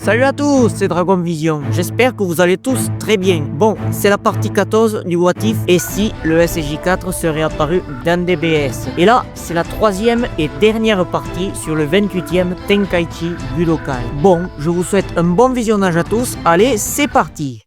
Salut à tous, c'est Dragon Vision. J'espère que vous allez tous très bien. Bon, c'est la partie 14 du What If et si le SJ4 serait apparu dans DBS. Et là, c'est la troisième et dernière partie sur le 28e Tenkaichi Budokai. Bon, je vous souhaite un bon visionnage à tous. Allez, c'est parti.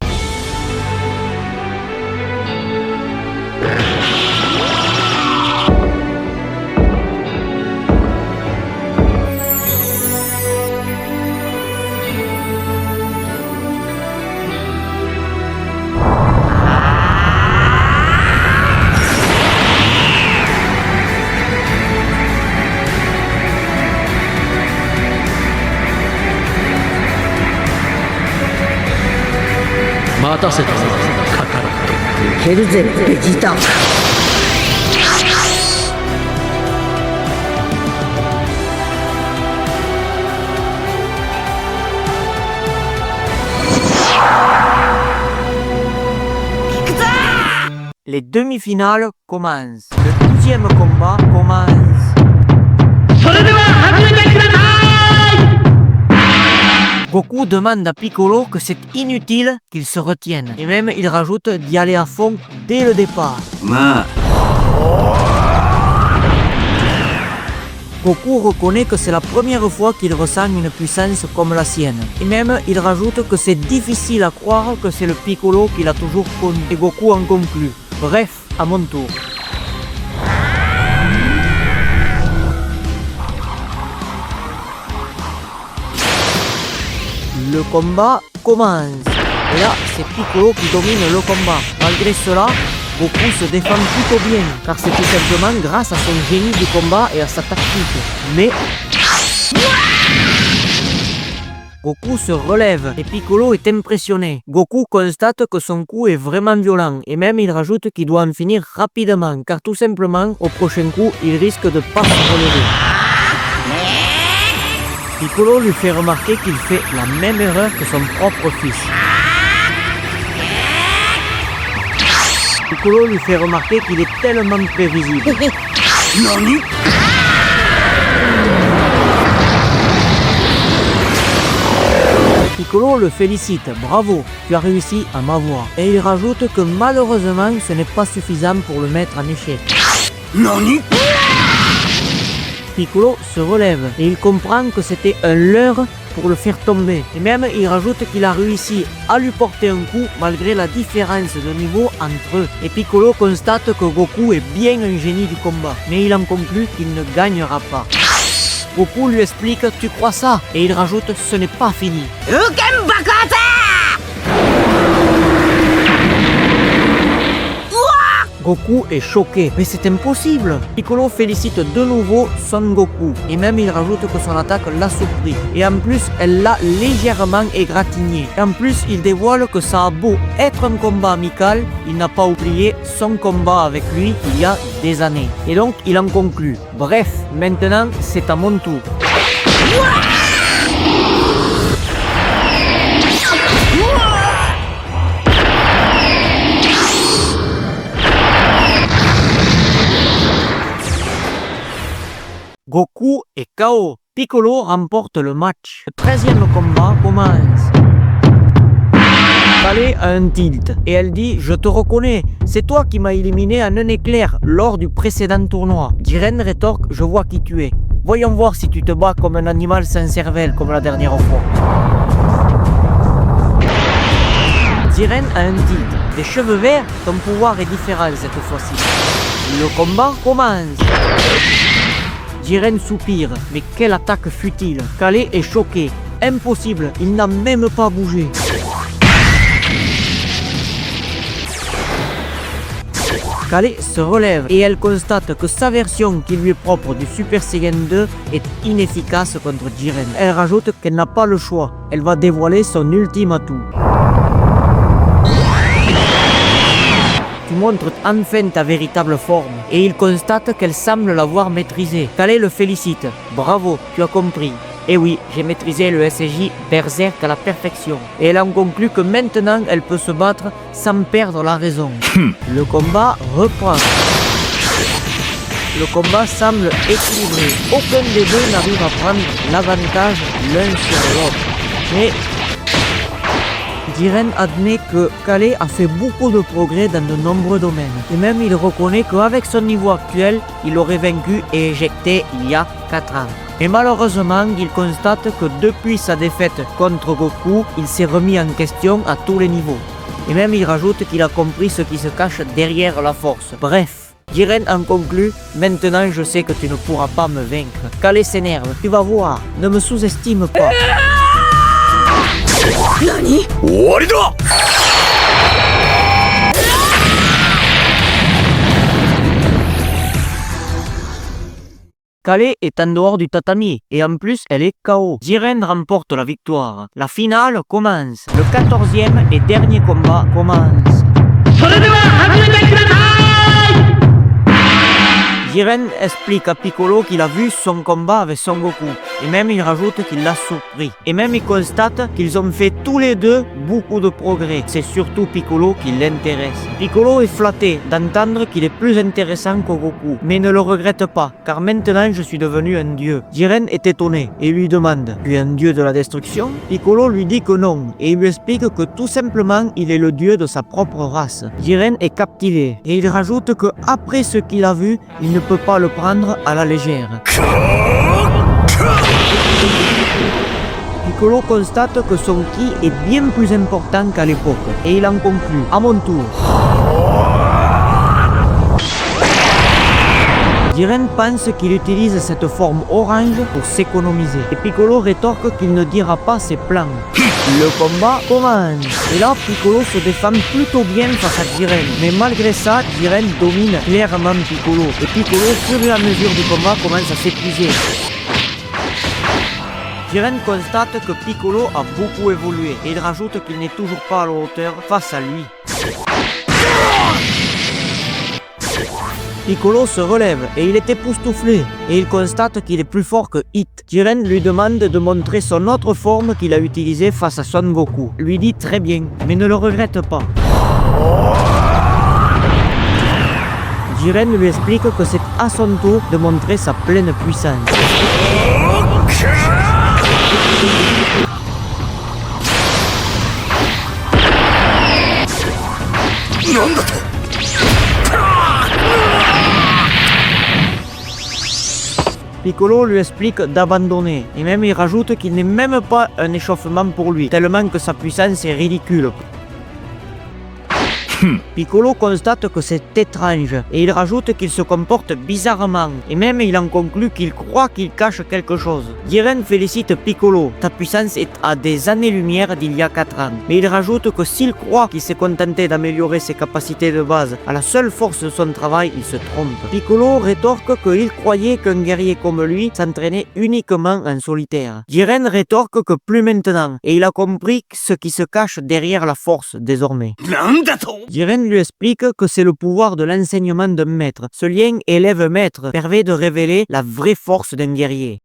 Les demi-finales commencent. Le 12e combat commence. Goku demande à Piccolo que c'est inutile qu'il se retienne. Et même il rajoute d'y aller à fond dès le départ. Goku reconnaît que c'est la première fois qu'il ressent une puissance comme la sienne. Et même il rajoute que c'est difficile à croire que c'est le Piccolo qu'il a toujours connu. Et Goku en conclut. Bref, à mon tour. Le combat commence. Et là, c'est Piccolo qui domine le combat. Malgré cela, Goku se défend plutôt bien, car c'est tout simplement grâce à son génie du combat et à sa tactique. Mais Goku se relève et Piccolo est impressionné. Goku constate que son coup est vraiment violent et même il rajoute qu'il doit en finir rapidement, car tout simplement, au prochain coup, il risque de pas se relever. Piccolo lui fait remarquer qu'il fait la même erreur que son propre fils. Piccolo lui fait remarquer qu'il est tellement prévisible. Nani ? Piccolo le félicite, bravo, tu as réussi à m'avoir. Et il rajoute que malheureusement ce n'est pas suffisant pour le mettre en échec. Nani ? Piccolo se relève et il comprend que c'était un leurre pour le faire tomber. Et même il rajoute qu'il a réussi à lui porter un coup malgré la différence de niveau entre eux. Et Piccolo constate que Goku est bien un génie du combat, mais il en conclut qu'il ne gagnera pas. Goku lui explique « Tu crois ça ?» et il rajoute « Ce n'est pas fini ». Goku est choqué, mais c'est impossible. Piccolo félicite de nouveau Son Goku, et même il rajoute que son attaque l'a surpris. Et en plus, elle l'a légèrement égratigné. Et en plus, il dévoile que ça a beau être un combat amical, il n'a pas oublié son combat avec lui il y a des années. Et donc, il en conclut. Bref, maintenant, c'est à mon tour. Goku est KO. Piccolo remporte le match. Le 13e combat commence. Kale a un tilt et elle dit « Je te reconnais, c'est toi qui m'as éliminé en un éclair lors du précédent tournoi. » Jiren rétorque « Je vois qui tu es. Voyons voir si tu te bats comme un animal sans cervelle comme la dernière fois. » Jiren a un tilt. Des cheveux verts, ton pouvoir est différent cette fois-ci. Le combat commence. Jiren soupire, mais quelle attaque futile. Kale est choqué. Impossible, il n'a même pas bougé. Kale se relève et elle constate que sa version qui lui est propre du Super Saiyan 2 est inefficace contre Jiren. Elle rajoute qu'elle n'a pas le choix. Elle va dévoiler son ultime atout. Tu montres enfin ta véritable forme. Et il constate qu'elle semble l'avoir maîtrisée. Kale le félicite. Bravo, tu as compris. Et oui, j'ai maîtrisé le SJ Berserk à la perfection. Et elle en conclut que maintenant elle peut se battre sans perdre la raison. Le combat reprend. Le combat semble équilibré. Aucun des deux n'arrive à prendre l'avantage l'un sur l'autre. Mais Jiren admet que Kale a fait beaucoup de progrès dans de nombreux domaines. Et même il reconnaît qu'avec son niveau actuel, il l'aurait vaincu et éjecté il y a 4 ans. Et malheureusement, il constate que depuis sa défaite contre Goku, il s'est remis en question à tous les niveaux. Et même il rajoute qu'il a compris ce qui se cache derrière la force. Bref, Jiren en conclut, maintenant je sais que tu ne pourras pas me vaincre. Kale s'énerve, tu vas voir, ne me sous-estime pas. Nani? Kale est en dehors du tatami et en plus elle est KO. Jiren remporte la victoire. La finale commence. Le 14e et dernier combat commence. Jiren explique à Piccolo qu'il a vu son combat avec Son Goku. Et même il rajoute qu'il l'a surpris. Et même il constate qu'ils ont fait tous les deux beaucoup de progrès. C'est surtout Piccolo qui l'intéresse. Piccolo est flatté d'entendre qu'il est plus intéressant que Goku. Mais ne le regrette pas, car maintenant je suis devenu un dieu. Jiren est étonné et lui demande: tu es un dieu de la destruction? Piccolo lui dit que non. Et il lui explique que tout simplement il est le dieu de sa propre race. Jiren est captivé. Et il rajoute que après ce qu'il a vu, il ne peut pas le prendre à la légère. Piccolo constate que son ki est bien plus important qu'à l'époque, et il en conclut: à mon tour. Jiren pense qu'il utilise cette forme orange pour s'économiser, et Piccolo rétorque qu'il ne dira pas ses plans. Le combat commence, et là Piccolo se défend plutôt bien face à Jiren, mais malgré ça, Jiren domine clairement Piccolo, et Piccolo, au fur et à mesure du combat, commence à s'épuiser. Jiren constate que Piccolo a beaucoup évolué, et il rajoute qu'il n'est toujours pas à la hauteur face à lui. Piccolo se relève et il est époustouflé et il constate qu'il est plus fort que Hit. Jiren lui demande de montrer son autre forme qu'il a utilisée face à Son Goku. Lui dit très bien, mais ne le regrette pas. Jiren lui explique que c'est à son tour de montrer sa pleine puissance. Piccolo lui explique d'abandonner, et même il rajoute qu'il n'est même pas un échauffement pour lui, tellement que sa puissance est ridicule. Piccolo constate que c'est étrange, et il rajoute qu'il se comporte bizarrement, et même il en conclut qu'il croit qu'il cache quelque chose. Jiren félicite Piccolo, ta puissance est à des années-lumière d'il y a 4 ans, mais il rajoute que s'il croit qu'il s'est contenté d'améliorer ses capacités de base à la seule force de son travail, il se trompe. Piccolo rétorque qu'il croyait qu'un guerrier comme lui s'entraînait uniquement en solitaire. Jiren rétorque que plus maintenant, et il a compris ce qui se cache derrière la force désormais. Jiren lui explique que c'est le pouvoir de l'enseignement d'un maître. Ce lien élève-maître permet de révéler la vraie force d'un guerrier.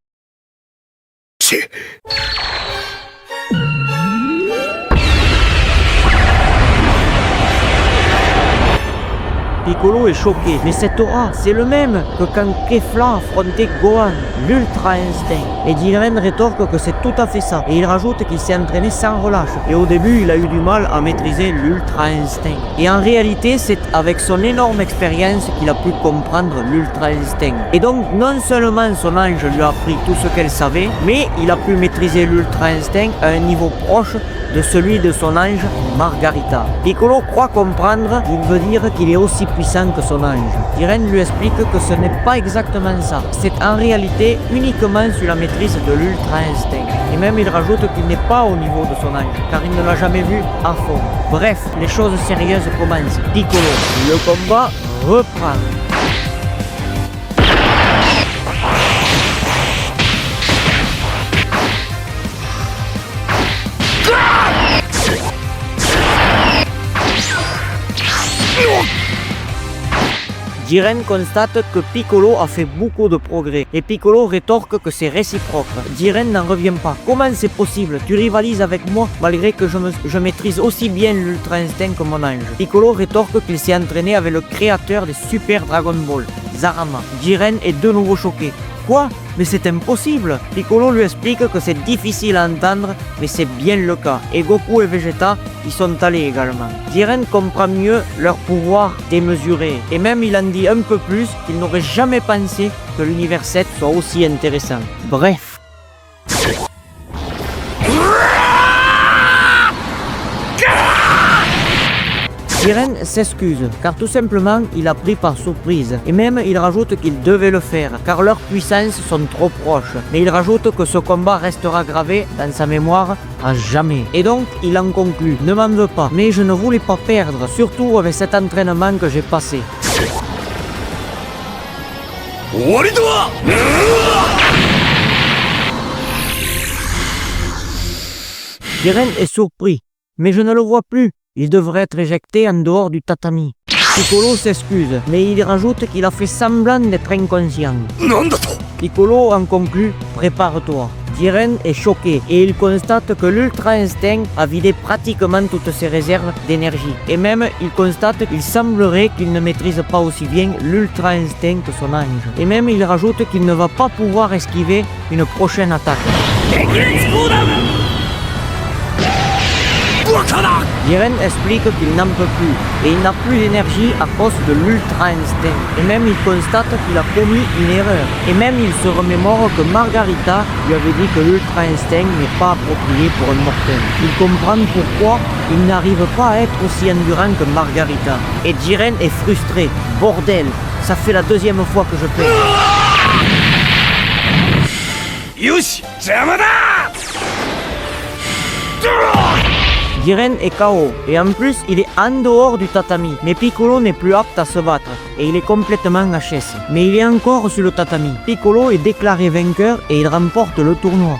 Piccolo est choqué, mais cette aura, c'est le même que quand Kefla affrontait Gohan, l'Ultra Instinct. Et Jiren rétorque que c'est tout à fait ça, et il rajoute qu'il s'est entraîné sans relâche, et au début il a eu du mal à maîtriser l'Ultra Instinct. Et en réalité, c'est avec son énorme expérience qu'il a pu comprendre l'Ultra Instinct. Et donc, non seulement son ange lui a appris tout ce qu'elle savait, mais il a pu maîtriser l'Ultra Instinct à un niveau proche de celui de son ange Margarita. Piccolo croit comprendre qu'il veut dire qu'il est aussi puissant que son ange. Jiren lui explique que ce n'est pas exactement ça. C'est en réalité uniquement sur la maîtrise de l'Ultra Instinct. Et même il rajoute qu'il n'est pas au niveau de son ange, car il ne l'a jamais vu à fond. Bref, les choses sérieuses commencent. Piccolo, le combat reprend. Jiren constate que Piccolo a fait beaucoup de progrès, et Piccolo rétorque que c'est réciproque. Jiren n'en revient pas. Comment c'est possible? Tu rivalises avec moi malgré que je maîtrise aussi bien l'Ultra Instinct que mon ange. Piccolo rétorque qu'il s'est entraîné avec le créateur des Super Dragon Ball, Zarama. Jiren est de nouveau choqué. Quoi? Mais c'est impossible! Piccolo lui explique que c'est difficile à entendre, mais c'est bien le cas. Et Goku et Vegeta y sont allés également. Jiren comprend mieux leur pouvoir démesuré. Et même il en dit un peu plus qu'il n'aurait jamais pensé que l'univers 7 soit aussi intéressant. Bref. Jiren s'excuse, car tout simplement il a pris par surprise. Et même il rajoute qu'il devait le faire, car leurs puissances sont trop proches. Mais il rajoute que ce combat restera gravé dans sa mémoire à jamais. Et donc il en conclut, ne m'en veux pas, mais je ne voulais pas perdre, surtout avec cet entraînement que j'ai passé. Jiren est surpris, mais je ne le vois plus. Il devrait être éjecté en dehors du tatami. Piccolo s'excuse, mais il rajoute qu'il a fait semblant d'être inconscient. Piccolo en conclut, prépare-toi. Jiren est choqué et il constate que l'Ultra Instinct a vidé pratiquement toutes ses réserves d'énergie. Et même, il constate qu'il semblerait qu'il ne maîtrise pas aussi bien l'Ultra Instinct que son ange. Et même, il rajoute qu'il ne va pas pouvoir esquiver une prochaine attaque. Jiren explique qu'il n'en peut plus et il n'a plus d'énergie à cause de l'Ultra Instinct. Et même il constate qu'il a commis une erreur. Et même il se remémore que Margarita lui avait dit que l'Ultra Instinct n'est pas approprié pour un mortel. Il comprend pourquoi il n'arrive pas à être aussi endurant que Margarita. Et Jiren est frustré. Bordel, ça fait la deuxième fois que je perds. Yoshi, Jiren est KO, et en plus il est en dehors du tatami, mais Piccolo n'est plus apte à se battre, et il est complètement HS. Mais il est encore sur le tatami. Piccolo est déclaré vainqueur et il remporte le tournoi.